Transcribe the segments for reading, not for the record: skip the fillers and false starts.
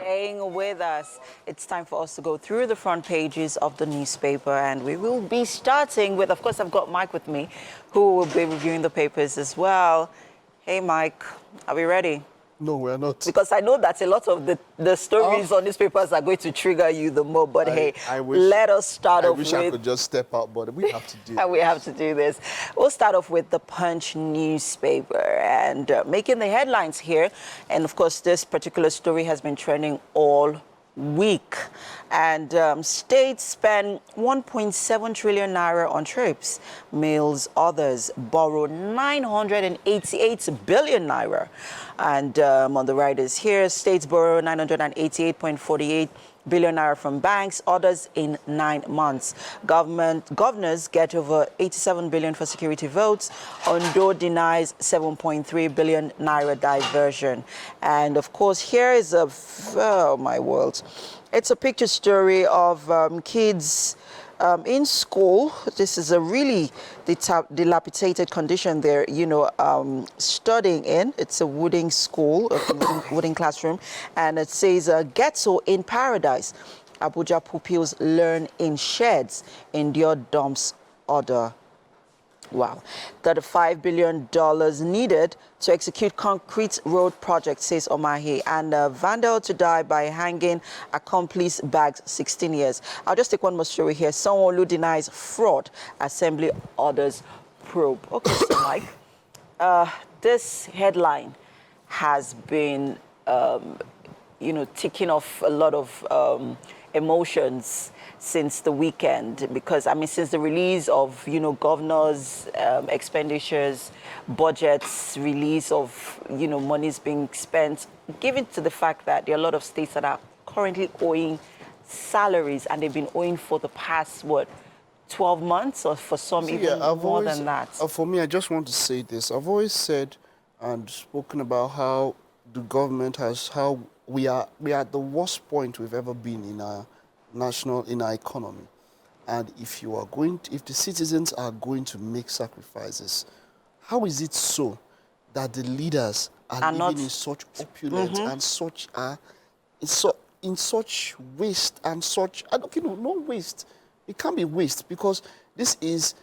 staying with us. It's time for us to go through the front pages of the newspaper, and we will be starting with, of course, I've got Mike with me, who will be reviewing the papers as well. Hey, Mike, are we ready? No, we're not. Because I know that a lot of the stories on newspapers are going to trigger you the more, but let us start off with... I wish I could just step out, but we have to do this. We have to do this. We'll start off with the Punch newspaper and making the headlines here. And of course, this particular story has been trending all week. And states spend 1.7 trillion naira on trips. Meals, others borrow 988 billion naira. And on the right is here, states borrow 988.48 billion naira from banks, others in 9 months. Governors get over 87 billion for security votes. Odour denies 7.3 billion naira diversion. And of course, here is a, oh my world. It's a picture story of kids in school. This is a really dilapidated condition they're, studying in. It's a wooden school, a wooden classroom, and it says ghetto in paradise. Abuja pupils learn in sheds, endure dumps order. Wow. $35 billion needed to execute concrete road project, says Omahi. And vandal to die by hanging accomplice bags 16 years. I'll just take one more story here. Someone who denies fraud, assembly orders probe. Okay, so Mike, this headline has been, ticking off a lot of emotions since the weekend, because since the release of governors' expenditures, budgets, release of monies being spent, given to the fact that there are a lot of states that are currently owing salaries, and they've been owing for the past 12 months, or for some even more than that. For me, I just want to say this. I've always said and spoken about how the government how we are at the worst point we've ever been in our economy. And if the citizens are going to make sacrifices, how is it so that the leaders are living in such opulence and in such waste and such, no waste. It can't be waste, because this is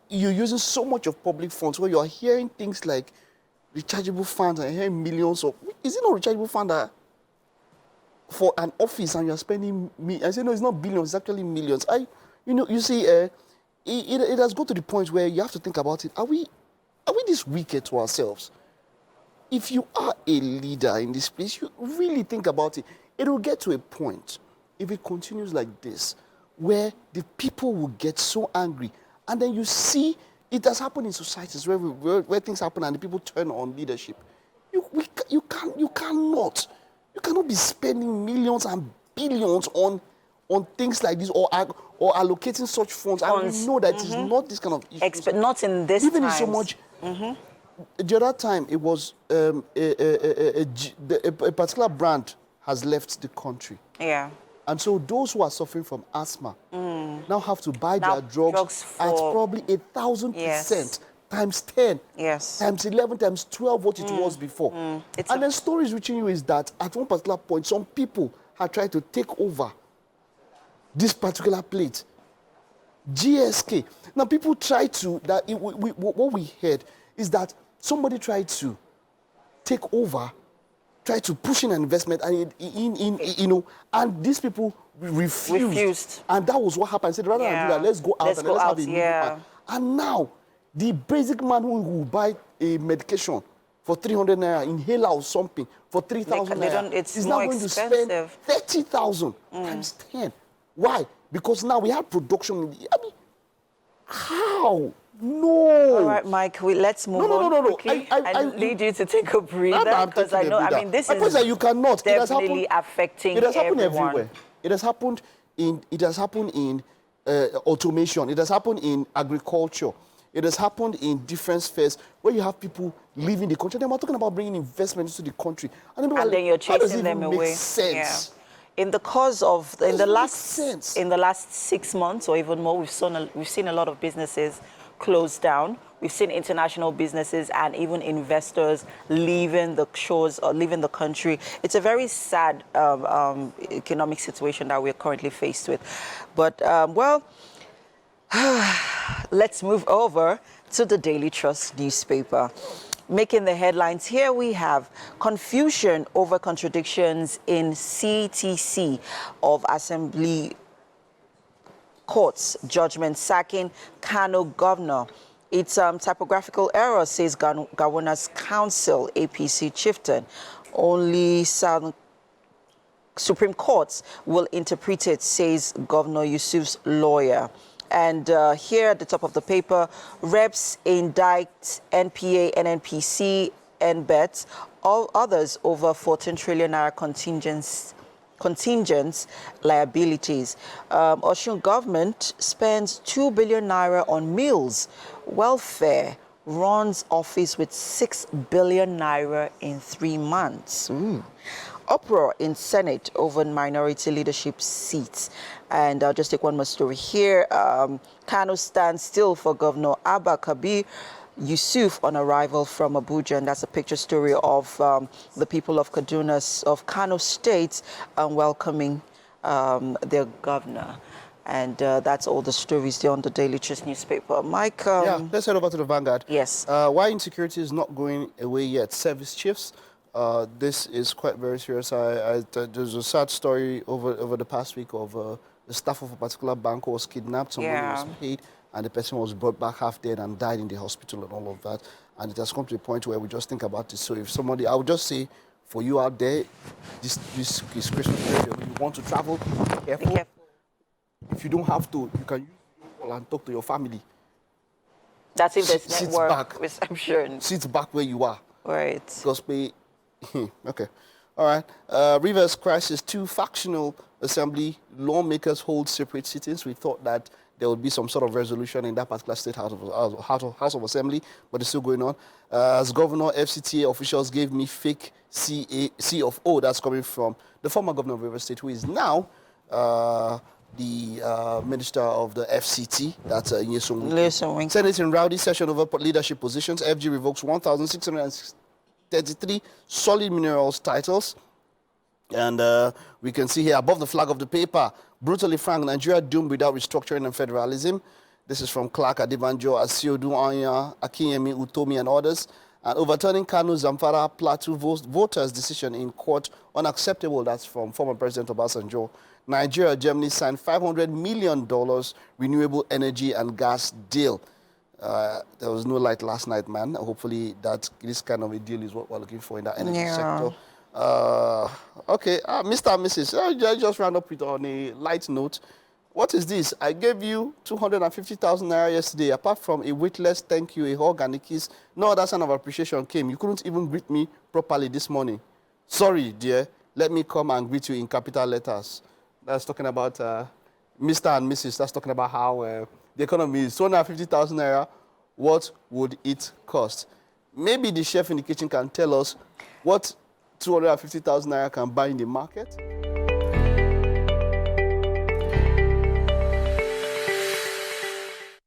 you're using so much of public funds where you are hearing things like rechargeable funds and hearing millions of, is it not rechargeable fund that for an office and you're spending, I say no, it's not billions, it's actually millions. You see, it has got to the point where you have to think about it. Are we this wicked to ourselves? If you are a leader in this place, you really think about it. It will get to a point, if it continues like this, where the people will get so angry. And then you see, it has happened in societies where things happen and the people turn on leadership. You cannot be spending millions and billions on things like this, or allocating such funds. And we know that it is not this kind of issue. Not in this even times. In so much. The other time, it was a particular brand has left the country. Yeah. And so those who are suffering from asthma now have to buy their drugs at probably 1,000%. Times 10, times 11, times 12 what it was before. And then stories reaching you is that at one particular point, some people had tried to take over this particular plate. GSK. Now people try to, what we heard is that somebody tried to take over, tried to push in an investment, and and these people refused. And that was what happened. Said, rather than do that, let's go out and let's have a new. And now, the basic man who will buy a medication for 300 naira, inhaler or something, for 3,000 naira, is now going to spend 30,000 times 10. Why? Because now we have production. How? No. All right, Mike, let's move on. No. I need you to take a breather, because I know, this is you cannot. Definitely affecting everyone. It has happened everywhere. It has happened in automation. It has happened in agriculture. It has happened in different spheres where you have people leaving the country. Then we're talking about bringing investment into the country. And then you're chasing them away. Make sense? Yeah. In the course of, in the last 6 months or even more, we've seen a lot of businesses closed down. We've seen international businesses and even investors leaving the shores or leaving the country. It's a very sad economic situation that we're currently faced with. But, well, let's move over to the Daily Trust newspaper. Making the headlines, here we have confusion over contradictions in CTC of Assembly Court's judgment sacking Kano governor. It's typographical error, says Governor's Council, APC chieftain. Only some Supreme Courts will interpret it, says Governor Yusuf's lawyer. And here at the top of the paper, reps indict NPA, NNPC, NBET, all others over 14 trillion naira contingents liabilities. Osun government spends 2 billion naira on meals. Welfare runs office with 6 billion naira in 3 months. Uproar in Senate over minority leadership seats. And I'll just take one more story here. Kano stands still for Governor Abba Kabir Yusuf on arrival from Abuja. And that's a picture story of the people of Kaduna, of Kano State, welcoming their governor. And that's all the stories there on the Daily Trust newspaper. Mike? Yeah, let's head over to the Vanguard. Yes. Why insecurity is not going away yet? Service chiefs. This is quite very serious. There's a sad story over the past week of the staff of a particular bank who was kidnapped. Somebody was paid, and the person was brought back half dead and died in the hospital and all of that. And it has come to a point where we just think about this. So if somebody, I would just say, for you out there, this is Christmas period. When you want to travel, be careful. If you don't have to, you can use call and talk to your family. That's if there's network reception. Sit back where you are. Right. Gospel. Okay. All right. Rivers crisis. 2 factional assembly lawmakers hold separate sittings. We thought that there would be some sort of resolution in that particular state House of Assembly, but it's still going on. As governor, FCTA officials gave me fake C of O. That's coming from the former governor of Rivers State, who is now the minister of the FCT. That's Nyesom. Senate in rowdy session over leadership positions. FG revokes 1,633 solid minerals titles. And we can see here above the flag of the paper, brutally frank, Nigeria doomed without restructuring and federalism. This is from Clark Adebanjo, Asiodu Anya, Akinyemi Utomi, and others. And overturning Kano Zamfara Plateau voters' decision in court unacceptable. That's from former President Obasanjo. Nigeria, Germany signed $500 million renewable energy and gas deal. There was no light last night, man. Hopefully this kind of a deal is what we're looking for in that energy sector. Okay, Mr. and Mrs. I just round up with on a light note. What is this? I gave you 250,000 naira yesterday. Apart from a weightless thank you, a hug, and a kiss, no other sign of appreciation came. You couldn't even greet me properly this morning. Sorry, dear. Let me come and greet you in capital letters. That's talking about Mr. and Mrs. That's talking about how the economy is 250,000 naira. What would it cost? Maybe the chef in the kitchen can tell us what 250,000 naira can buy in the market.